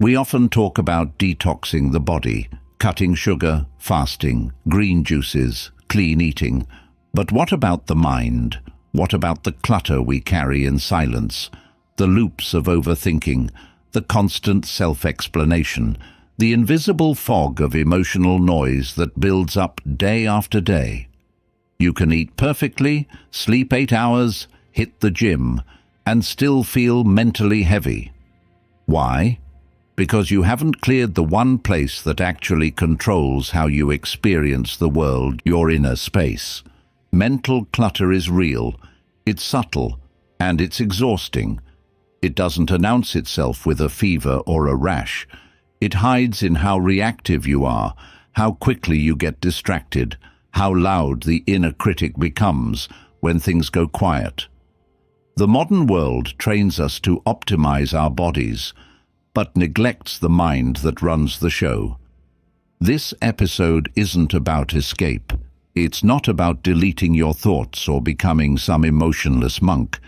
We often talk about detoxing the body, cutting sugar, fasting, green juices, clean eating. But what about the mind? What about the clutter we carry in silence? The loops of overthinking, the constant self-explanation, the invisible fog of emotional noise that builds up day after day. You can eat perfectly, sleep 8 hours, hit the gym, and still feel mentally heavy. Why? Because you haven't cleared the one place that actually controls how you experience the world, your inner space. Mental clutter is real, it's subtle, and it's exhausting. It doesn't announce itself with a fever or a rash. It hides in how reactive you are, how quickly you get distracted, how loud the inner critic becomes when things go quiet. The modern world trains us to optimize our bodies, but neglects the mind that runs the show. This episode isn't about escape. It's not about deleting your thoughts or becoming some emotionless monk.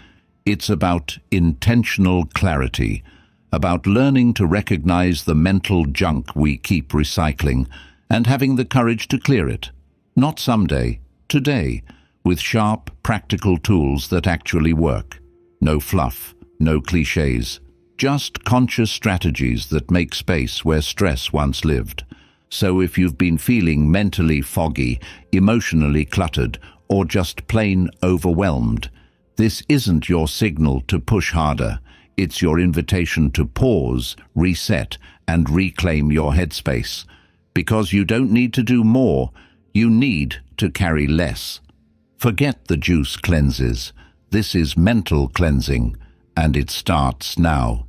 It's about intentional clarity, about learning to recognize the mental junk we keep recycling and having the courage to clear it. Not someday, today, with sharp, practical tools that actually work. No fluff, no cliches, just conscious strategies that make space where stress once lived. So if you've been feeling mentally foggy, emotionally cluttered, or just plain overwhelmed, this isn't your signal to push harder. It's your invitation to pause, reset, and reclaim your headspace. Because you don't need to do more, you need to carry less. Forget the juice cleanses. This is mental cleansing, and it starts now.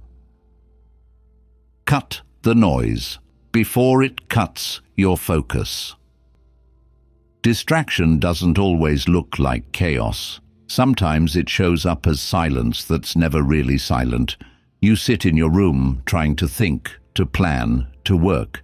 Cut the noise before it cuts your focus. Distraction doesn't always look like chaos. Sometimes it shows up as silence that's never really silent. You sit in your room trying to think, to plan, to work,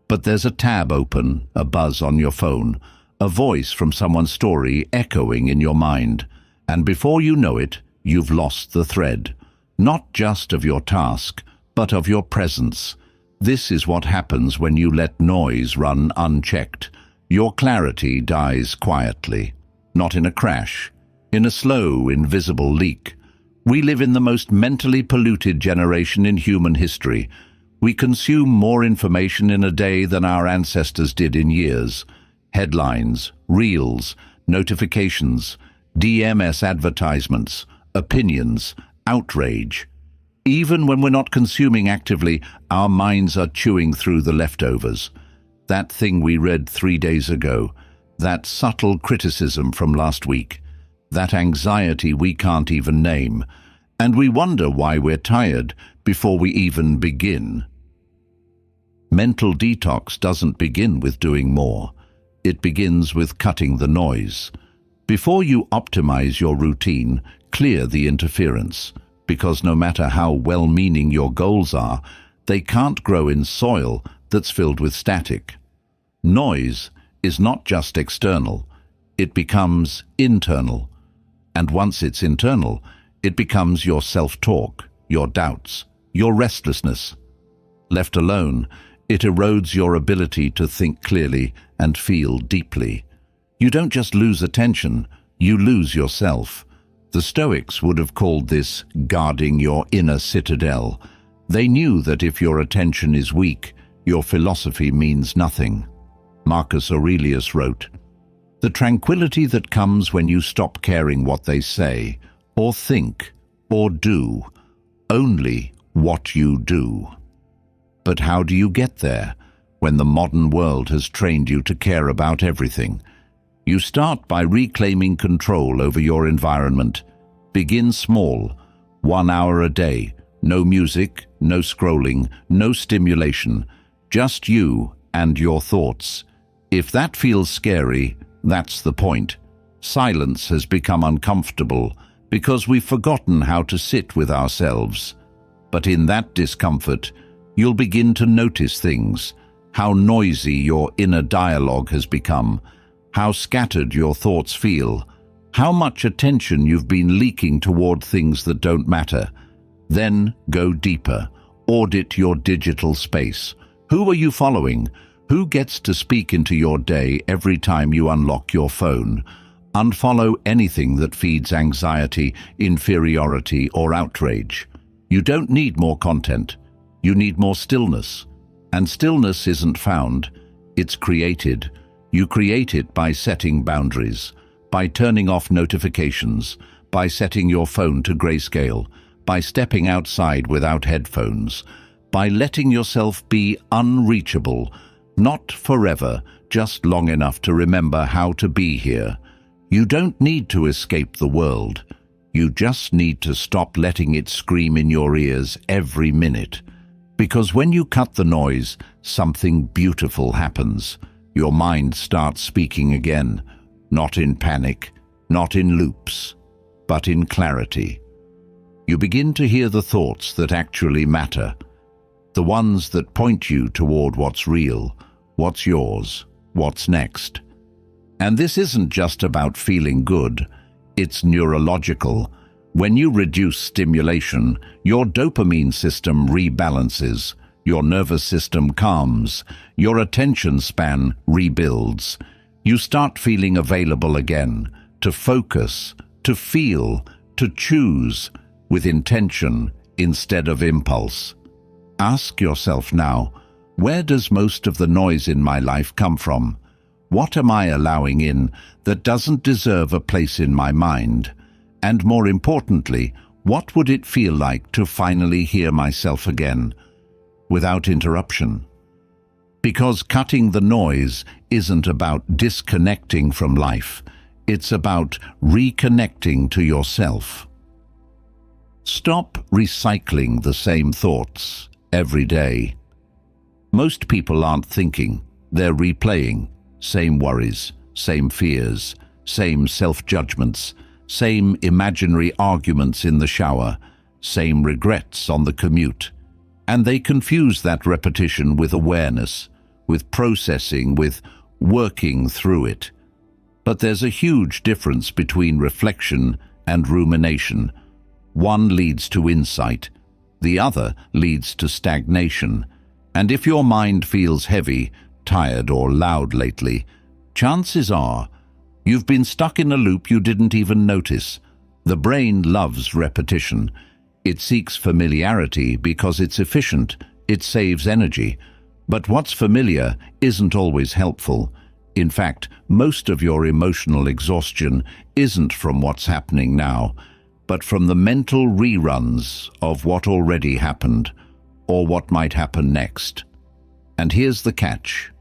but there's a tab open, a buzz on your phone, a voice from someone's story echoing in your mind, and before you know it, you've lost the thread, not just of your task, but of your presence. This is what happens when you let noise run unchecked. Your clarity dies quietly, not in a crash, in a slow, invisible leak. We live in the most mentally polluted generation in human history. We consume more information in a day than our ancestors did in years. Headlines, reels, notifications, DMS advertisements, opinions, outrage. Even when we're not consuming actively, our minds are chewing through the leftovers. That thing we read 3 days ago, that subtle criticism from last week, that anxiety we can't even name, and we wonder why we're tired before we even begin. Mental detox doesn't begin with doing more. It begins with cutting the noise. Before you optimize your routine, clear the interference, because no matter how well-meaning your goals are, they can't grow in soil that's filled with static. Noise is not just external, it becomes internal. And once it's internal, it becomes your self-talk, your doubts, your restlessness. Left alone, it erodes your ability to think clearly and feel deeply. You don't just lose attention, you lose yourself. The Stoics would have called this guarding your inner citadel. They knew that if your attention is weak, your philosophy means nothing. Marcus Aurelius wrote, "The tranquility that comes when you stop caring what they say, or think, or do, only what you do." But how do you get there when the modern world has trained you to care about everything? You start by reclaiming control over your environment. Begin small, 1 hour a day, no music, no scrolling, no stimulation, just you and your thoughts. If that feels scary, that's the point. Silence has become uncomfortable because we've forgotten how to sit with ourselves. But in that discomfort, you'll begin to notice things, how noisy your inner dialogue has become, how scattered your thoughts feel, how much attention you've been leaking toward things that don't matter. Then go deeper. Audit your digital space. Who are you following? Who gets to speak into your day every time you unlock your phone? Unfollow anything that feeds anxiety, inferiority, or outrage. You don't need more content. You need more stillness. And stillness isn't found, it's created. You create it by setting boundaries, by turning off notifications, by setting your phone to grayscale, by stepping outside without headphones, by letting yourself be unreachable, not forever, just long enough to remember how to be here. You don't need to escape the world. You just need to stop letting it scream in your ears every minute. Because when you cut the noise, something beautiful happens. Your mind starts speaking again, not in panic, not in loops, but in clarity. You begin to hear the thoughts that actually matter, the ones that point you toward what's real, what's yours, what's next. And this isn't just about feeling good, it's neurological. When you reduce stimulation, your dopamine system rebalances, your nervous system calms, your attention span rebuilds. You start feeling available again, to focus, to feel, to choose, with intention instead of impulse. Ask yourself now, where does most of the noise in my life come from? What am I allowing in that doesn't deserve a place in my mind? And more importantly, what would it feel like to finally hear myself again, without interruption? Because cutting the noise isn't about disconnecting from life, it's about reconnecting to yourself. Stop recycling the same thoughts every day. Most people aren't thinking, they're replaying. Same worries, same fears, same self-judgments, same imaginary arguments in the shower, same regrets on the commute. And they confuse that repetition with awareness, with processing, with working through it. But there's a huge difference between reflection and rumination. One leads to insight, the other leads to stagnation. And if your mind feels heavy, tired, or loud lately, chances are you've been stuck in a loop you didn't even notice. The brain loves repetition. It seeks familiarity because it's efficient, it saves energy. But what's familiar isn't always helpful. In fact, most of your emotional exhaustion isn't from what's happening now, but from the mental reruns of what already happened, or what might happen next. And here's the catch.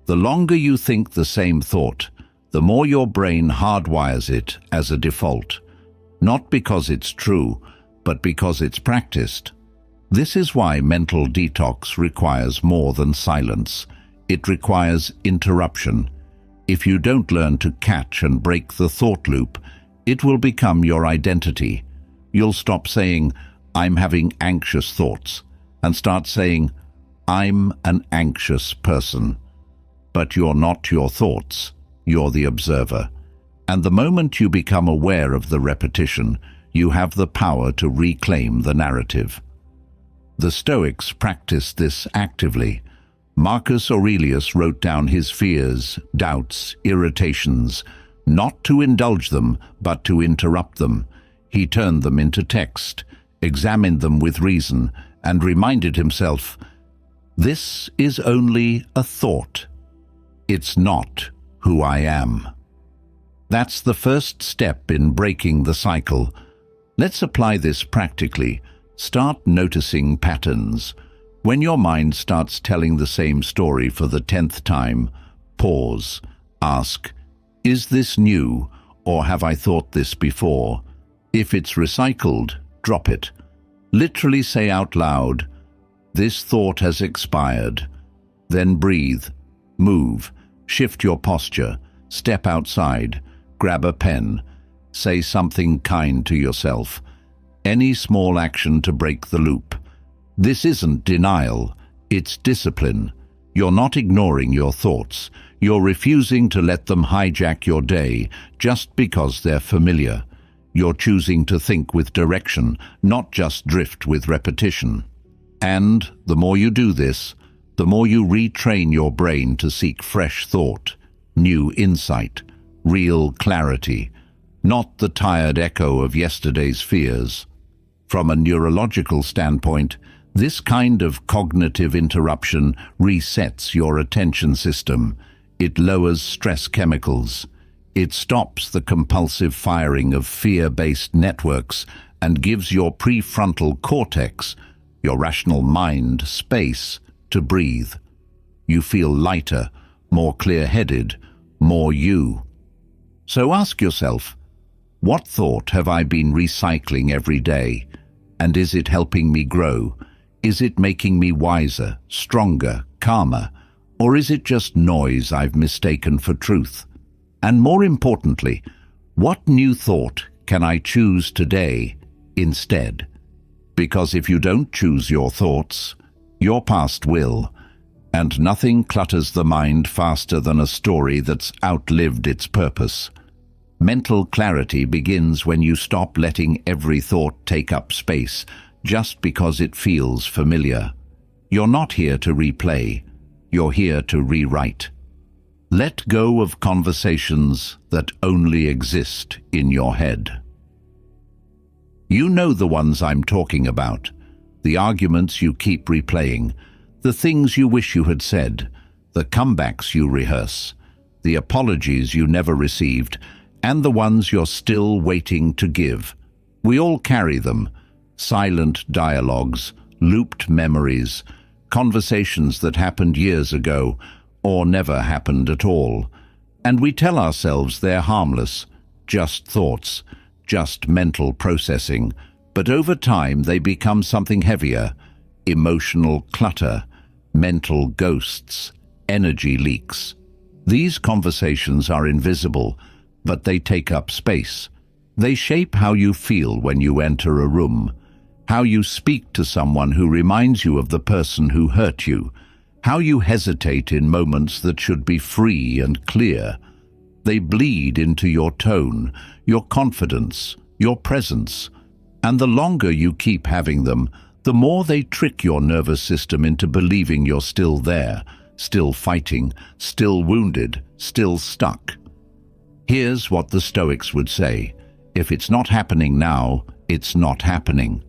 The longer you think the same thought, the more your brain hardwires it as a default. Not because it's true, but because it's practiced. This is why mental detox requires more than silence. It requires interruption. If you don't learn to catch and break the thought loop, it will become your identity. You'll stop saying, "I'm having anxious thoughts," and start saying, "I'm an anxious person." But you're not your thoughts, you're the observer. And the moment you become aware of the repetition, you have the power to reclaim the narrative. The Stoics practiced this actively. Marcus Aurelius wrote down his fears, doubts, irritations, not to indulge them, but to interrupt them. He turned them into text, examined them with reason, and reminded himself, "This is only a thought. It's not who I am." That's the first step in breaking the cycle. Let's apply this practically. Start noticing patterns. When your mind starts telling the same story for the 10th time, pause. Ask, is this new, or have I thought this before? If it's recycled, drop it. Literally say out loud, "This thought has expired." Then breathe, move, shift your posture, step outside, grab a pen, say something kind to yourself. Any small action to break the loop. This isn't denial, it's discipline. You're not ignoring your thoughts. You're refusing to let them hijack your day just because they're familiar. You're choosing to think with direction, not just drift with repetition. And the more you do this, the more you retrain your brain to seek fresh thought, new insight, real clarity, not the tired echo of yesterday's fears. From a neurological standpoint, this kind of cognitive interruption resets your attention system. It lowers stress chemicals. It stops the compulsive firing of fear-based networks and gives your prefrontal cortex, your rational mind, space to breathe. You feel lighter, more clear-headed, more you. So ask yourself, what thought have I been recycling every day? And is it helping me grow? Is it making me wiser, stronger, calmer? Or is it just noise I've mistaken for truth? And more importantly, what new thought can I choose today instead? Because if you don't choose your thoughts, your past will, and nothing clutters the mind faster than a story that's outlived its purpose. Mental clarity begins when you stop letting every thought take up space just because it feels familiar. You're not here to replay, you're here to rewrite. Let go of conversations that only exist in your head. You know the ones I'm talking about, the arguments you keep replaying, the things you wish you had said, the comebacks you rehearse, the apologies you never received, and the ones you're still waiting to give. We all carry them, silent dialogues, looped memories, conversations that happened years ago or never happened at all. And we tell ourselves they're harmless, just thoughts, just mental processing. But over time they become something heavier, emotional clutter, mental ghosts, energy leaks. These conversations are invisible, but they take up space. They shape how you feel when you enter a room, how you speak to someone who reminds you of the person who hurt you, how you hesitate in moments that should be free and clear. They bleed into your tone, your confidence, your presence, and the longer you keep having them, the more they trick your nervous system into believing you're still there, still fighting, still wounded, still stuck. Here's what the Stoics would say: if it's not happening now, it's not happening.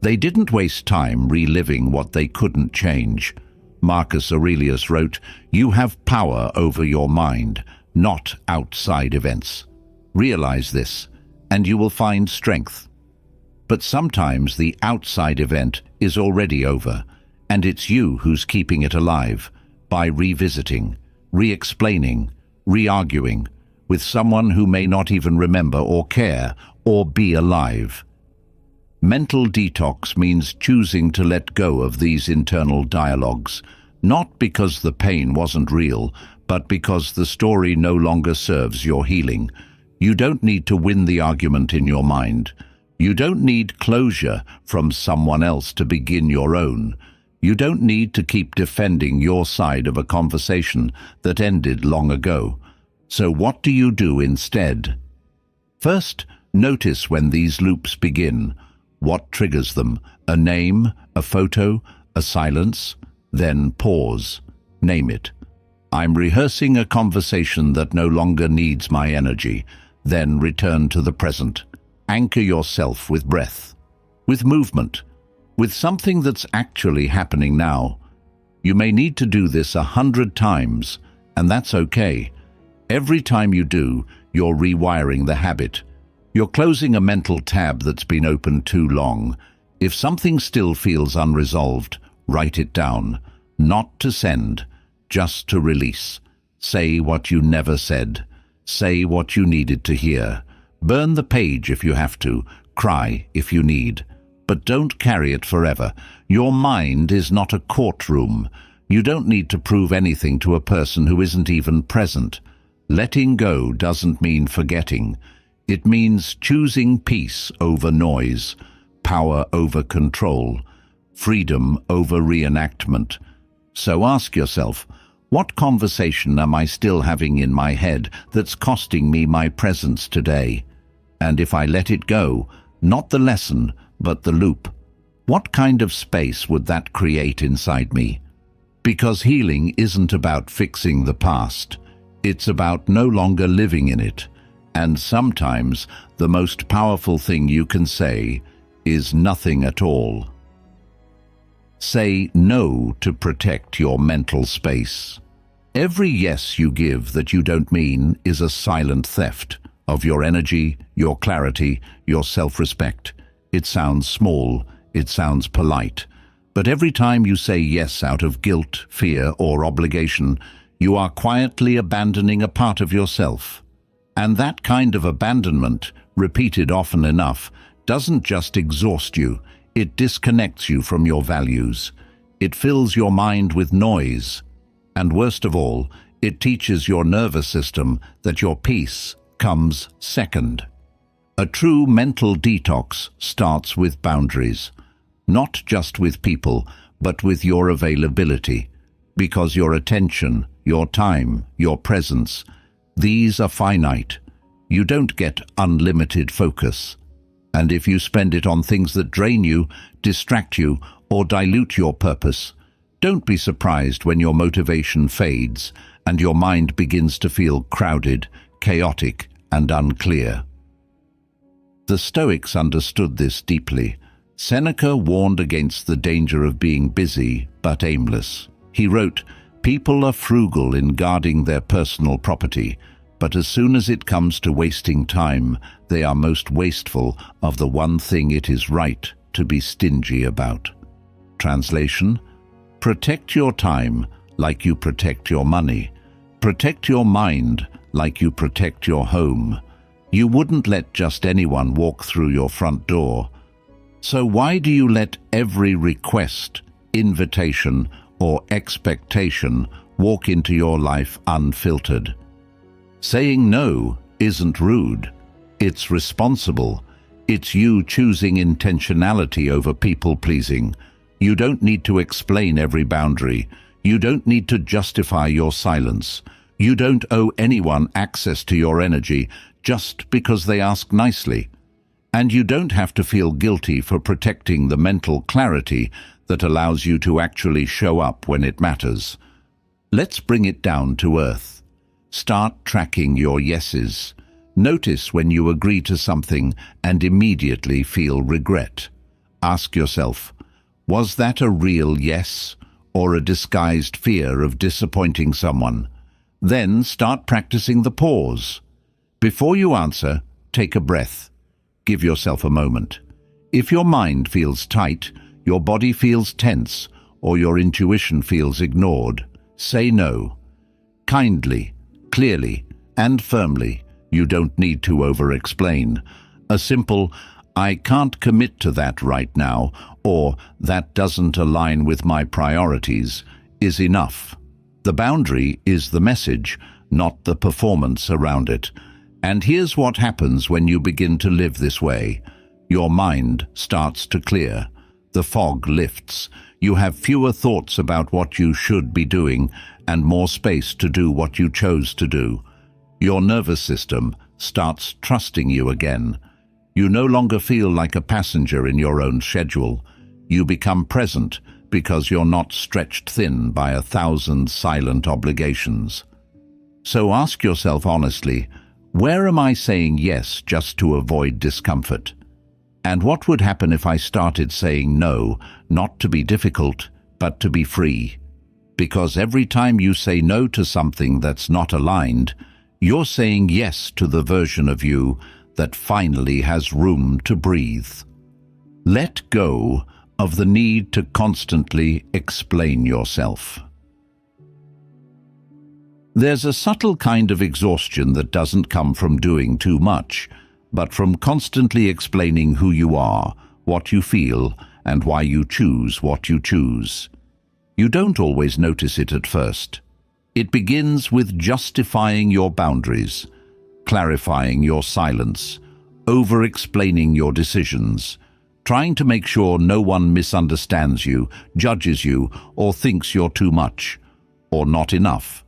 They didn't waste time reliving what they couldn't change. Marcus Aurelius wrote, "You have power over your mind, not outside events. Realize this, and you will find strength." But sometimes the outside event is already over, and it's you who's keeping it alive by revisiting, re-explaining, re-arguing with someone who may not even remember or care or be alive. Mental detox means choosing to let go of these internal dialogues, not because the pain wasn't real, but because the story no longer serves your healing. You don't need to win the argument in your mind. You don't need closure from someone else to begin your own. You don't need to keep defending your side of a conversation that ended long ago. So what do you do instead? First, notice when these loops begin. What triggers them? A name, a photo, a silence? Then pause. Name it. I'm rehearsing a conversation that no longer needs my energy. Then return to the present. Anchor yourself with breath, with movement, with something that's actually happening now. You may need to do this 100 times, and that's okay. Every time you do, you're rewiring the habit. You're closing a mental tab that's been open too long. If something still feels unresolved, write it down. Not to send, just to release. Say what you never said. Say what you needed to hear. Burn the page if you have to. Cry if you need. But don't carry it forever. Your mind is not a courtroom. You don't need to prove anything to a person who isn't even present. Letting go doesn't mean forgetting. It means choosing peace over noise, power over control, freedom over reenactment. So ask yourself, what conversation am I still having in my head that's costing me my presence today? And if I let it go, not the lesson, but the loop, What kind of space would that create inside me? Because healing isn't about fixing the past. It's about no longer living in it. And sometimes the most powerful thing you can say is nothing at all. Say no to protect your mental space. Every yes you give that you don't mean is a silent theft of your energy, your clarity, your self-respect. It sounds small, it sounds polite, but every time you say yes out of guilt, fear, or obligation, you are quietly abandoning a part of yourself. And that kind of abandonment, repeated often enough, doesn't just exhaust you, it disconnects you from your values. It fills your mind with noise. And worst of all, it teaches your nervous system that your peace comes second. A true mental detox starts with boundaries. Not just with people, but with your availability. Because your attention, your time, your presence, these are finite. You don't get unlimited focus. And if you spend it on things that drain you, distract you, or dilute your purpose, don't be surprised when your motivation fades and your mind begins to feel crowded, chaotic, and unclear. The Stoics understood this deeply. Seneca warned against the danger of being busy but aimless. He wrote, "People are frugal in guarding their personal property, but as soon as it comes to wasting time, they are most wasteful of the one thing it is right to be stingy about." Translation: protect your time like you protect your money. Protect your mind like you protect your home. You wouldn't let just anyone walk through your front door. So why do you let every request, invitation, or expectation walk into your life unfiltered? Saying no isn't rude. It's responsible. It's you choosing intentionality over people-pleasing. You don't need to explain every boundary. You don't need to justify your silence. You don't owe anyone access to your energy just because they ask nicely. And you don't have to feel guilty for protecting the mental clarity that allows you to actually show up when it matters. Let's bring it down to earth. Start tracking your yeses. Notice when you agree to something and immediately feel regret. Ask yourself, was that a real yes or a disguised fear of disappointing someone? Then start practicing the pause. Before you answer, take a breath. Give yourself a moment. If your mind feels tight, your body feels tense, or your intuition feels ignored, say no. Kindly, clearly, and firmly. You don't need to over-explain. A simple, "I can't commit to that right now," or "that doesn't align with my priorities," is enough. The boundary is the message, not the performance around it. And here's what happens when you begin to live this way. Your mind starts to clear. The fog lifts. You have fewer thoughts about what you should be doing and more space to do what you chose to do. Your nervous system starts trusting you again. You no longer feel like a passenger in your own schedule. You become present because you're not stretched thin by 1,000 silent obligations. So ask yourself honestly, where am I saying yes just to avoid discomfort? And what would happen if I started saying no, not to be difficult, but to be free? Because every time you say no to something that's not aligned, you're saying yes to the version of you that finally has room to breathe. Let go of the need to constantly explain yourself. There's a subtle kind of exhaustion that doesn't come from doing too much, but from constantly explaining who you are, what you feel, and why you choose what you choose. You don't always notice it at first. It begins with justifying your boundaries, clarifying your silence, over-explaining your decisions, trying to make sure no one misunderstands you, judges you, or thinks you're too much, or not enough.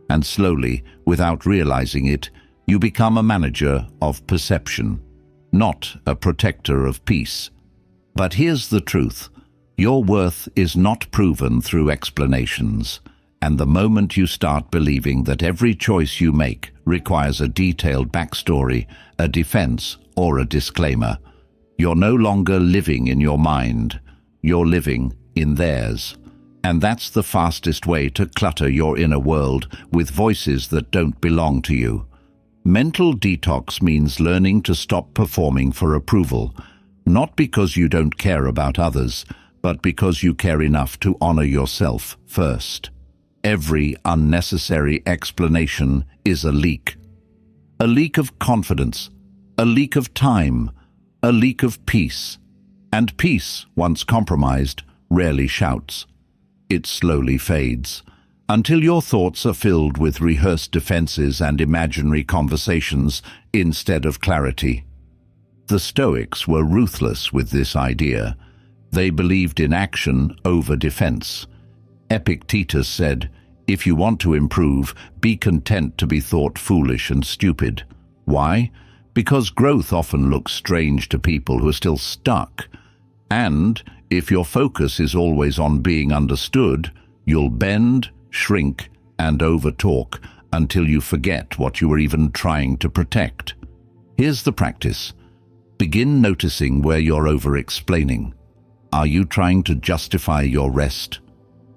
And slowly, without realizing it, you become a manager of perception, not a protector of peace. But here's the truth. Your worth is not proven through explanations. And the moment you start believing that every choice you make requires a detailed backstory, a defense, or a disclaimer, you're no longer living in your mind. You're living in theirs. And that's the fastest way to clutter your inner world with voices that don't belong to you. Mental detox means learning to stop performing for approval, not because you don't care about others, but because you care enough to honor yourself first. Every unnecessary explanation is a leak. A leak of confidence, a leak of time, a leak of peace. And peace, once compromised, rarely shouts. It slowly fades, until your thoughts are filled with rehearsed defenses and imaginary conversations instead of clarity. The Stoics were ruthless with this idea. They believed in action over defense. Epictetus said, "If you want to improve, be content to be thought foolish and stupid." Why? Because growth often looks strange to people who are still stuck. And if your focus is always on being understood, you'll bend, shrink, and overtalk until you forget what you were even trying to protect. Here's the practice. Begin noticing where you're over-explaining. Are you trying to justify your rest,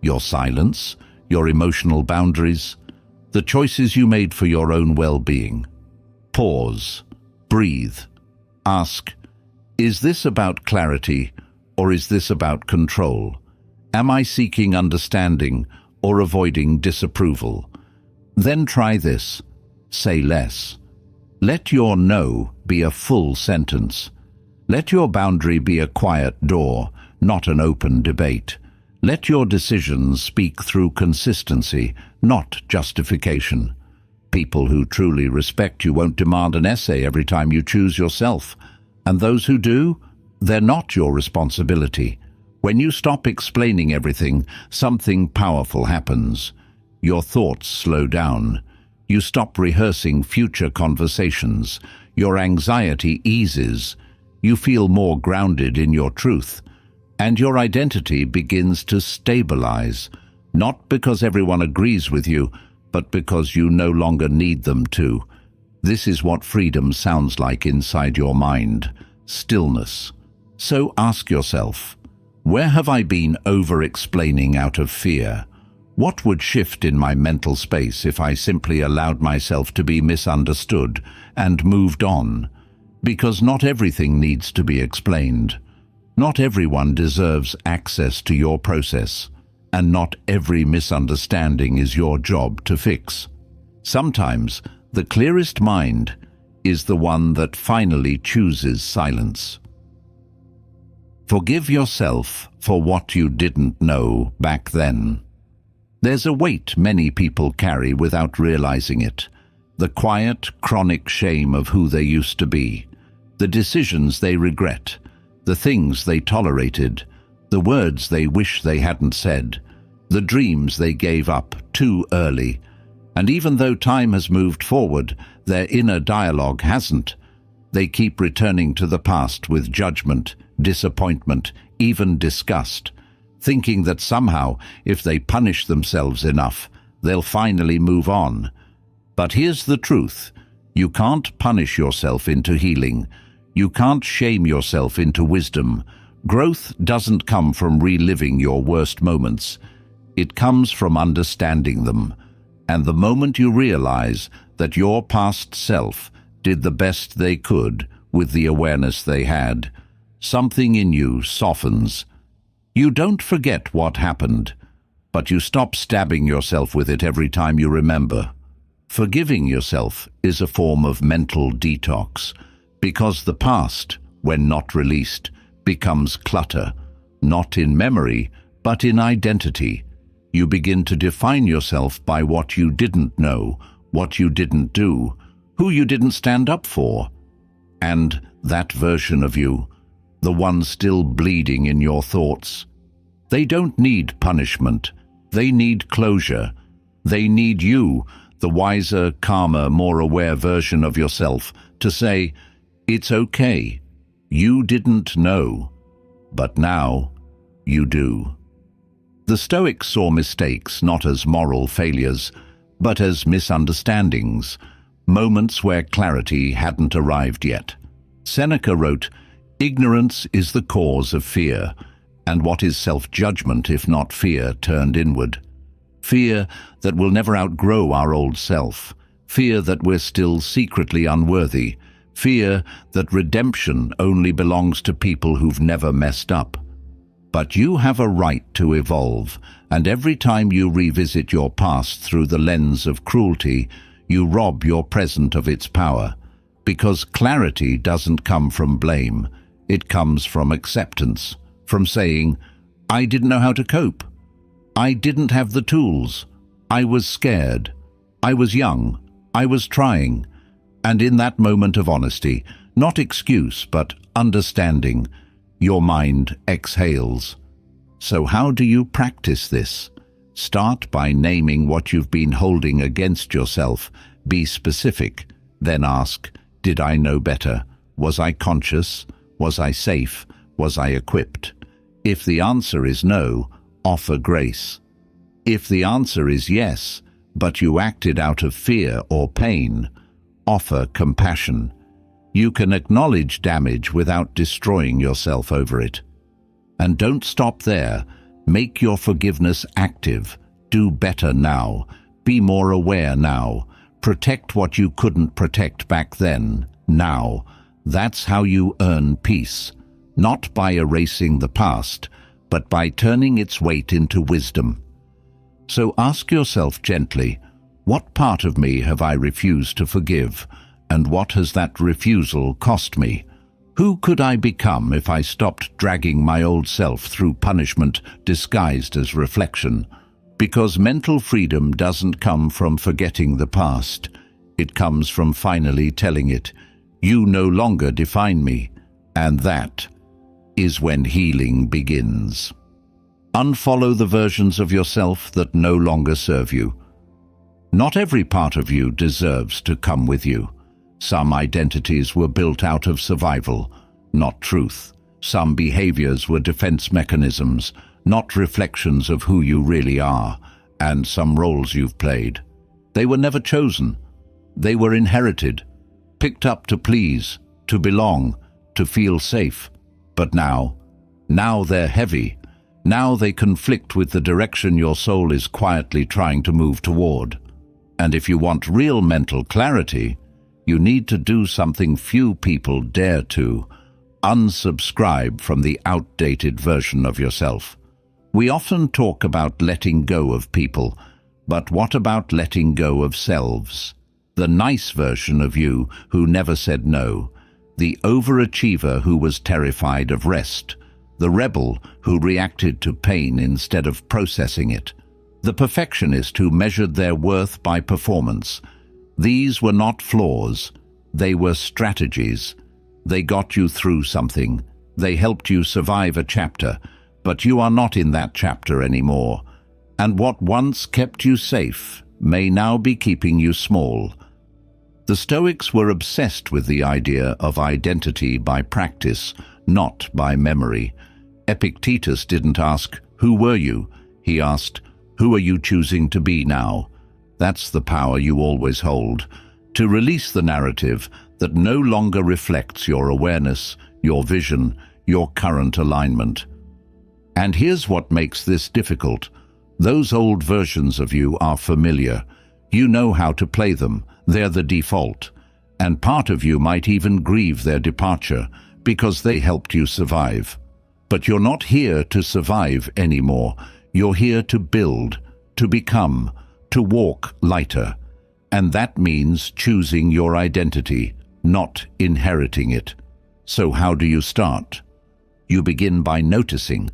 your silence, your emotional boundaries, the choices you made for your own well-being? Pause. Breathe. Ask, is this about clarity or is this about control? Am I seeking understanding or avoiding disapproval? Then try this. Say less. Let your no be a full sentence. Let your boundary be a quiet door, not an open debate. Let your decisions speak through consistency, not justification. People who truly respect you won't demand an essay every time you choose yourself. And those who do, they're not your responsibility. When you stop explaining everything, something powerful happens. Your thoughts slow down. You stop rehearsing future conversations. Your anxiety eases. You feel more grounded in your truth. And your identity begins to stabilize, not because everyone agrees with you, but because you no longer need them to. This is what freedom sounds like inside your mind. Stillness. So ask yourself, where have I been over-explaining out of fear? What would shift in my mental space if I simply allowed myself to be misunderstood and moved on? Because not everything needs to be explained. Not everyone deserves access to your process, and not every misunderstanding is your job to fix. Sometimes the clearest mind is the one that finally chooses silence. Forgive yourself for what you didn't know back then. There's a weight many people carry without realizing it. The quiet, chronic shame of who they used to be. The decisions they regret. The things they tolerated. The words they wish they hadn't said. The dreams they gave up too early. And even though time has moved forward, their inner dialogue hasn't. They keep returning to the past with judgment, disappointment, even disgust, thinking that somehow, if they punish themselves enough, they'll finally move on. But here's the truth. You can't punish yourself into healing. You can't shame yourself into wisdom. Growth doesn't come from reliving your worst moments. It comes from understanding them. And the moment you realize that your past self did the best they could with the awareness they had, something in you softens. You don't forget what happened, but you stop stabbing yourself with it every time you remember. Forgiving yourself is a form of mental detox, because the past, when not released, becomes clutter, not in memory, but in identity. You begin to define yourself by what you didn't know, what you didn't do, who you didn't stand up for. And that version of you, the one still bleeding in your thoughts, they don't need punishment. They need closure. They need you, the wiser, calmer, more aware version of yourself, to say, "It's okay. You didn't know. But now, you do. The Stoics saw mistakes not as moral failures, but as misunderstandings, moments where clarity hadn't arrived yet. Seneca wrote, "Ignorance is the cause of fear, and what is self-judgment if not fear turned inward? Fear that we'll never outgrow our old self, fear that we're still secretly unworthy, fear that redemption only belongs to people who've never messed up. But you have a right to evolve, and every time you revisit your past through the lens of cruelty, you rob your present of its power. Because clarity doesn't come from blame, it comes from acceptance, from saying, I didn't know how to cope. I didn't have the tools. I was scared. I was young. I was trying." And in that moment of honesty, not excuse but understanding, your mind exhales. So how do you practice this? Start by naming what you've been holding against yourself. Be specific. Then ask, did I know better? Was I conscious? Was I safe? Was I equipped? If the answer is no, offer grace. If the answer is yes, but you acted out of fear or pain, offer compassion. You can acknowledge damage without destroying yourself over it. And don't stop there. Make your forgiveness active. Do better now. Be more aware now. Protect what you couldn't protect back then, now. That's how you earn peace. Not by erasing the past, but by turning its weight into wisdom. So ask yourself gently, what part of me have I refused to forgive, and what has that refusal cost me? Who could I become if I stopped dragging my old self through punishment disguised as reflection? Because mental freedom doesn't come from forgetting the past. It comes from finally telling it, you no longer define me, and that is when healing begins. Unfollow the versions of yourself that no longer serve you. Not every part of you deserves to come with you. Some identities were built out of survival, not truth. Some behaviors were defense mechanisms, not reflections of who you really are, and some roles you've played. They were never chosen. They were inherited, picked up to please, to belong, to feel safe. But now they're heavy. Now they conflict with the direction your soul is quietly trying to move toward. And if you want real mental clarity, you need to do something few people dare to: unsubscribe from the outdated version of yourself. We often talk about letting go of people, but what about letting go of selves? The nice version of you who never said no, the overachiever who was terrified of rest, the rebel who reacted to pain instead of processing it, the perfectionist who measured their worth by performance. These were not flaws, they were strategies. They got you through something. They helped you survive a chapter, but you are not in that chapter anymore. And what once kept you safe may now be keeping you small. The Stoics were obsessed with the idea of identity by practice, not by memory. Epictetus didn't ask, "Who were you?" He asked, "Who are you choosing to be now?" That's the power you always hold, to release the narrative that no longer reflects your awareness, your vision, your current alignment. And here's what makes this difficult. Those old versions of you are familiar. You know how to play them. They're the default. And part of you might even grieve their departure because they helped you survive. But you're not here to survive anymore. You're here to build, to become, to walk lighter. And that means choosing your identity, not inheriting it. So how do you start? You begin by noticing.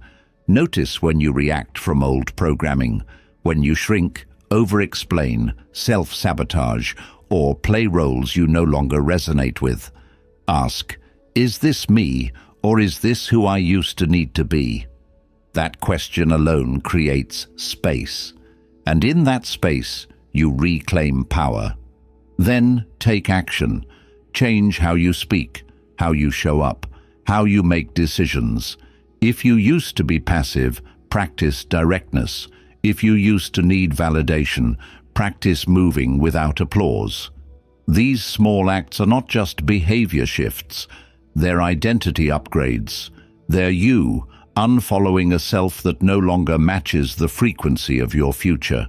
Notice when you react from old programming, when you shrink, over-explain, self-sabotage, or play roles you no longer resonate with. Ask, is this me, or is this who I used to need to be? That question alone creates space. And in that space, you reclaim power. Then take action. Change how you speak, how you show up, how you make decisions. If you used to be passive, practice directness. If you used to need validation, practice moving without applause. These small acts are not just behavior shifts, they're identity upgrades. They're you unfollowing a self that no longer matches the frequency of your future.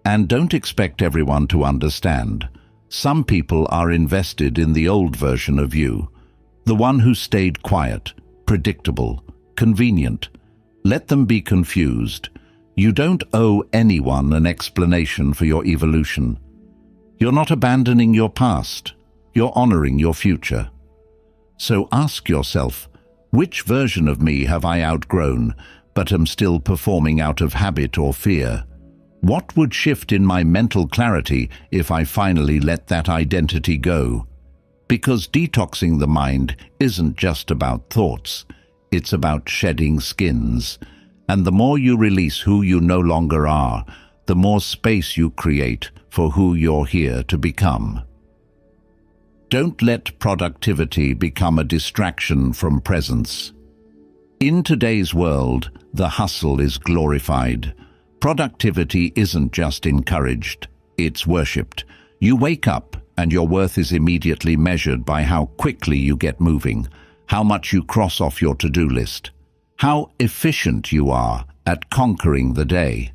And don't expect everyone to understand. Some people are invested in the old version of you, the one who stayed quiet, predictable, convenient. Let them be confused. You don't owe anyone an explanation for your evolution. You're not abandoning your past, you're honoring your future. So ask yourself, which version of me have I outgrown, but am still performing out of habit or fear? What would shift in my mental clarity if I finally let that identity go? Because detoxing the mind isn't just about thoughts, it's about shedding skins. And the more you release who you no longer are, the more space you create for who you're here to become. Don't let productivity become a distraction from presence. In today's world, the hustle is glorified. Productivity isn't just encouraged, it's worshipped. You wake up and your worth is immediately measured by how quickly you get moving, how much you cross off your to-do list, how efficient you are at conquering the day.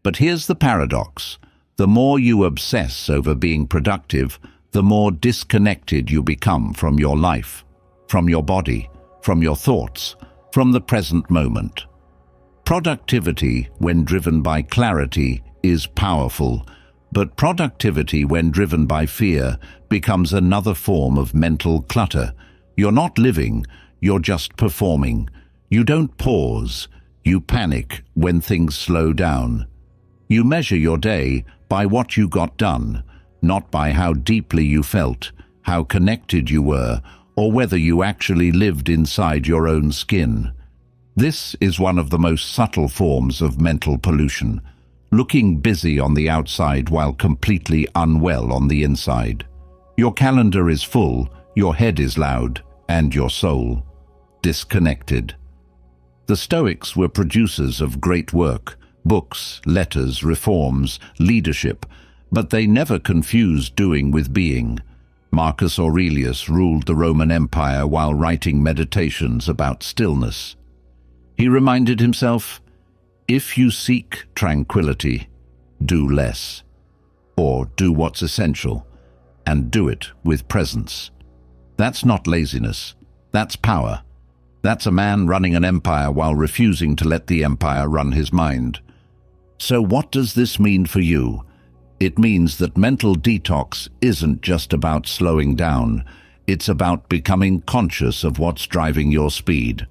But here's the paradox. The more you obsess over being productive, the more disconnected you become from your life, from your body, from your thoughts, from the present moment. Productivity, when driven by clarity, is powerful, but productivity, when driven by fear, becomes another form of mental clutter. You're not living, you're just performing. You don't pause, you panic when things slow down. You measure your day by what you got done, not by how deeply you felt, how connected you were, or whether you actually lived inside your own skin. This is one of the most subtle forms of mental pollution, looking busy on the outside while completely unwell on the inside. Your calendar is full, your head is loud, and your soul disconnected. The Stoics were producers of great work, books, letters, reforms, leadership, but they never confused doing with being. Marcus Aurelius ruled the Roman Empire while writing meditations about stillness. He reminded himself, if you seek tranquility, do less, or do what's essential, and do it with presence. That's not laziness, that's power. That's a man running an empire while refusing to let the empire run his mind. So what does this mean for you? It means that mental detox isn't just about slowing down, it's about becoming conscious of what's driving your speed.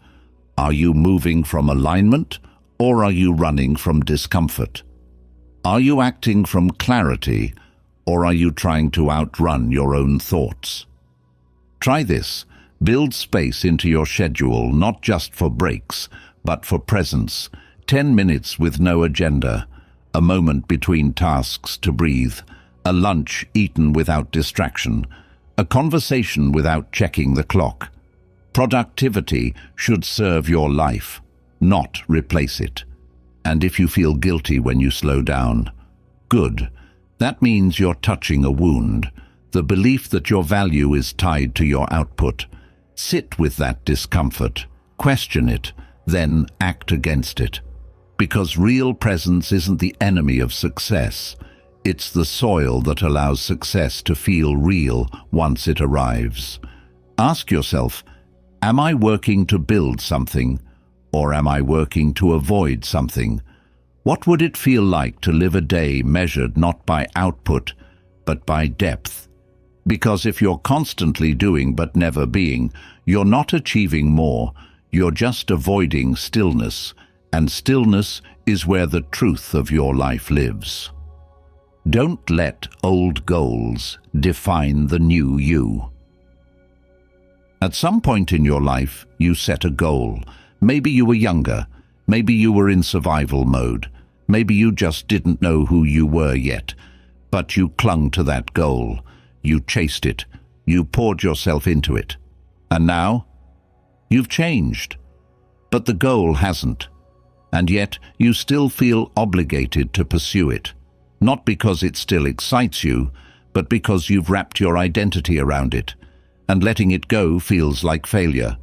Are you moving from alignment, or are you running from discomfort? Are you acting from clarity, or are you trying to outrun your own thoughts? Try this. Build space into your schedule, not just for breaks, but for presence. 10 minutes with no agenda, a moment between tasks to breathe, a lunch eaten without distraction, a conversation without checking the clock. Productivity should serve your life, not replace it. And if you feel guilty when you slow down, good. That means you're touching a wound, the belief that your value is tied to your output. Sit with that discomfort, question it, then act against it. Because real presence isn't the enemy of success. It's the soil that allows success to feel real once it arrives. Ask yourself, am I working to build something, or am I working to avoid something? What would it feel like to live a day measured not by output, but by depth? Because if you're constantly doing but never being, you're not achieving more, you're just avoiding stillness, and stillness is where the truth of your life lives. Don't let old goals define the new you. At some point in your life, you set a goal. Maybe you were younger, maybe you were in survival mode, maybe you just didn't know who you were yet, but you clung to that goal. You chased it. You poured yourself into it. And now, you've changed. but the goal hasn't. And yet you still feel obligated to pursue it, not because it still excites you, but because you've wrapped your identity around it, and letting it go feels like failure.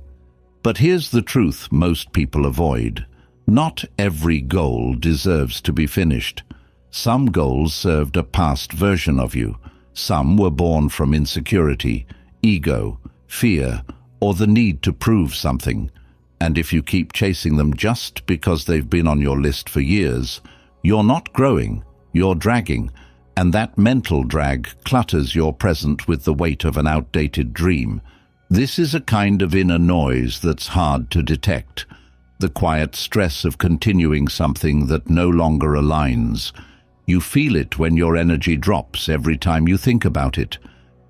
But here's the truth most people avoid. Not every goal deserves to be finished. Some goals served a past version of you. Some were born from insecurity, ego, fear, or the need to prove something. And if you keep chasing them just because they've been on your list for years, you're not growing, you're dragging, and that mental drag clutters your present with the weight of an outdated dream. This is a kind of inner noise that's hard to detect, the quiet stress of continuing something that no longer aligns. You feel it when your energy drops every time you think about it.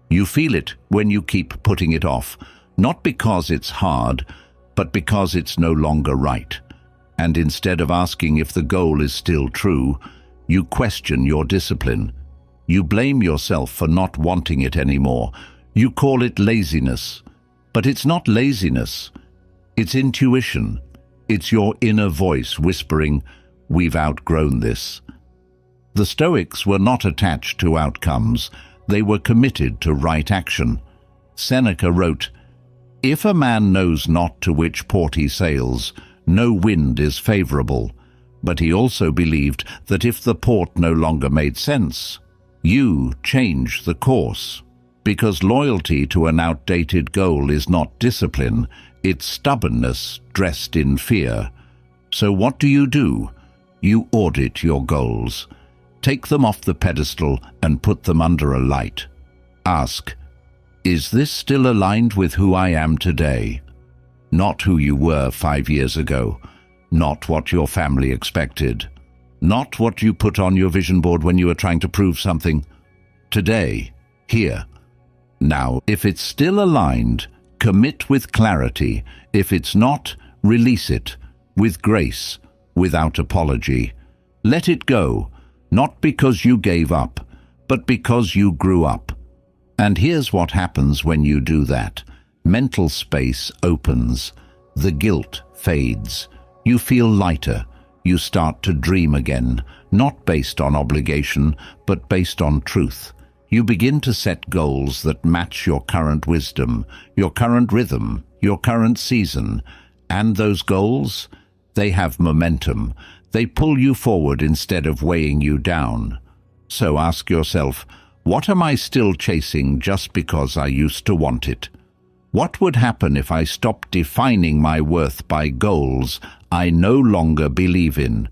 You feel it when you keep putting it off, not because it's hard, but because it's no longer right. And instead of asking if the goal is still true, you question your discipline. You blame yourself for not wanting it anymore. You call it laziness. But it's not laziness. It's intuition. It's your inner voice whispering, "We've outgrown this." The Stoics were not attached to outcomes. They were committed to right action. Seneca wrote, "If a man knows not to which port he sails, no wind is favorable." But he also believed that if the port no longer made sense, you change the course. Because loyalty to an outdated goal is not discipline, it's stubbornness dressed in fear. So what do? You audit your goals. Take them off the pedestal and put them under a light. Ask, is this still aligned with who I am today? Not who you were 5 years ago. Not what your family expected. Not what you put on your vision board when you were trying to prove something. Today, here. Now, if it's still aligned, commit with clarity. If it's not, release it, with grace, without apology. Let it go, not because you gave up, but because you grew up. And here's what happens when you do that. Mental space opens. The guilt fades. You feel lighter. You start to dream again, not based on obligation, but based on truth. You begin to set goals that match your current wisdom, your current rhythm, your current season. And those goals, they have momentum. They pull you forward instead of weighing you down. So ask yourself, what am I still chasing just because I used to want it? What would happen if I stopped defining my worth by goals I no longer believe in?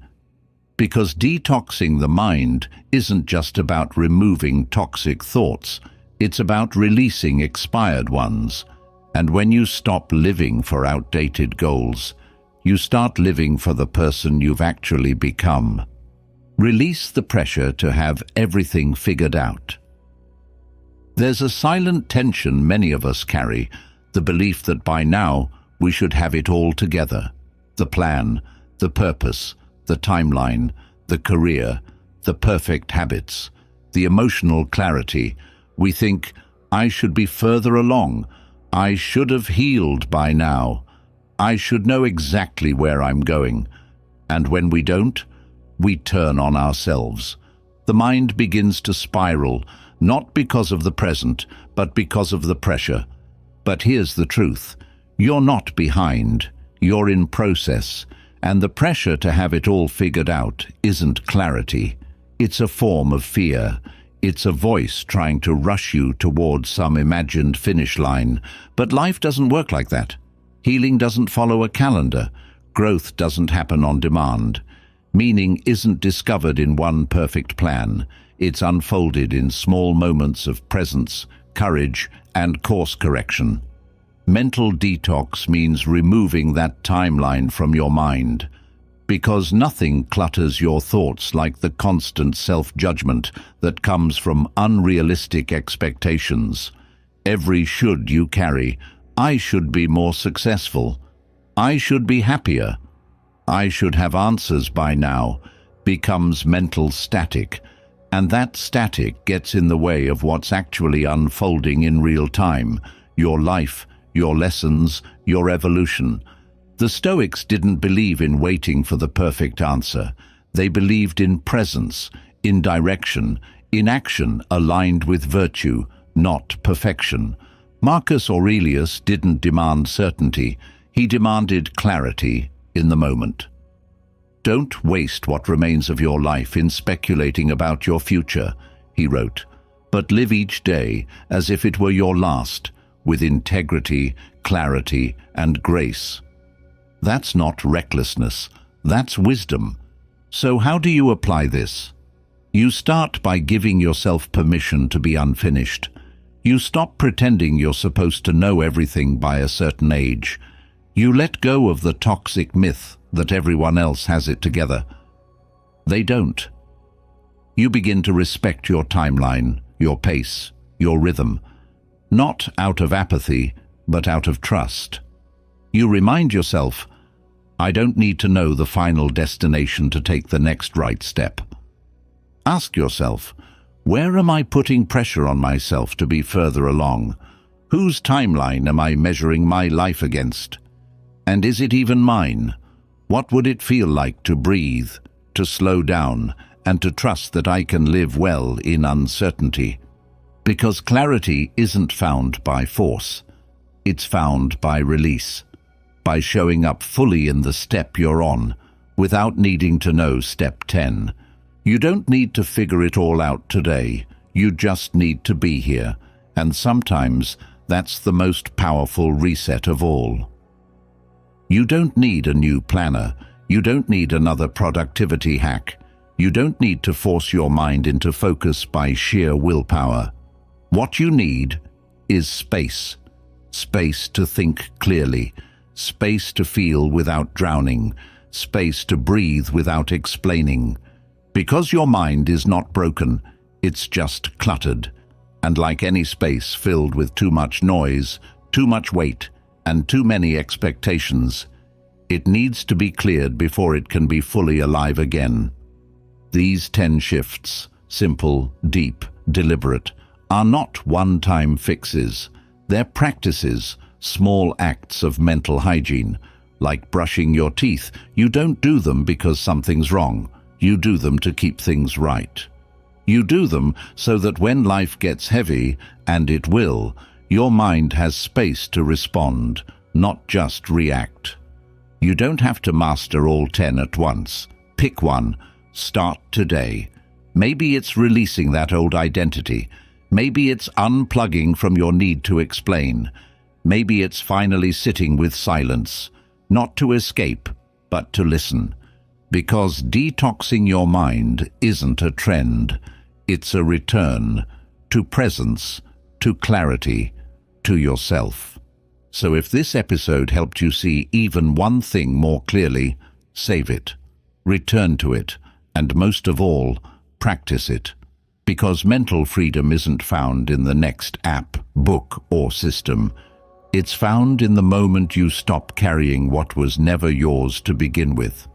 Because detoxing the mind isn't just about removing toxic thoughts, it's about releasing expired ones. And when you stop living for outdated goals, you start living for the person you've actually become. Release the pressure to have everything figured out. There's a silent tension many of us carry, the belief that by now we should have it all together. The plan, the purpose, the timeline, the career, the perfect habits, the emotional clarity. We think, I should be further along. I should have healed by now. I should know exactly where I'm going. And when we don't, we turn on ourselves. The mind begins to spiral, not because of the present, but because of the pressure. But here's the truth. You're not behind. You're in process. And the pressure to have it all figured out isn't clarity. It's a form of fear. It's a voice trying to rush you towards some imagined finish line. But life doesn't work like that. Healing doesn't follow a calendar. Growth doesn't happen on demand. Meaning isn't discovered in one perfect plan. It's unfolded in small moments of presence, courage, and course correction. Mental detox means removing that timeline from your mind, because nothing clutters your thoughts like the constant self-judgment that comes from unrealistic expectations. Every should you carry, I should be more successful, I should be happier, I should have answers by now, becomes mental static, and that static gets in the way of what's actually unfolding in real time, your life, your lessons, your evolution. The Stoics didn't believe in waiting for the perfect answer. They believed in presence, in direction, in action aligned with virtue, not perfection. Marcus Aurelius didn't demand certainty. He demanded clarity in the moment. "Don't waste what remains of your life in speculating about your future," he wrote, "but live each day as if it were your last, with integrity, clarity, and grace." That's not recklessness, that's wisdom. So how do you apply this? You start by giving yourself permission to be unfinished. You stop pretending you're supposed to know everything by a certain age. You let go of the toxic myth that everyone else has it together. They don't. You begin to respect your timeline, your pace, your rhythm, not out of apathy, but out of trust. You remind yourself, I don't need to know the final destination to take the next right step. Ask yourself, where am I putting pressure on myself to be further along? Whose timeline am I measuring my life against? And is it even mine? What would it feel like to breathe, to slow down, and to trust that I can live well in uncertainty? Because clarity isn't found by force. It's found by release, by showing up fully in the step you're on, without needing to know step 10. You don't need to figure it all out today. You just need to be here. And sometimes that's the most powerful reset of all. You don't need a new planner. You don't need another productivity hack. You don't need to force your mind into focus by sheer willpower. What you need is space. Space to think clearly. Space to feel without drowning. Space to breathe without explaining. Because your mind is not broken, it's just cluttered. And like any space filled with too much noise, too much weight, and too many expectations, it needs to be cleared before it can be fully alive again. These 10 shifts, simple, deep, deliberate, are not one-time fixes. They're practices, small acts of mental hygiene. Like brushing your teeth, you don't do them because something's wrong. You do them to keep things right. You do them so that when life gets heavy, and it will, your mind has space to respond, not just react. You don't have to master all 10 at once. Pick one. Start today. Maybe it's releasing that old identity. Maybe it's unplugging from your need to explain. Maybe it's finally sitting with silence, not to escape, but to listen. Because detoxing your mind isn't a trend. It's a return to presence, to clarity, to yourself. So if this episode helped you see even one thing more clearly, save it, return to it, and most of all, practice it. Because mental freedom isn't found in the next app, book, or system. It's found in the moment you stop carrying what was never yours to begin with.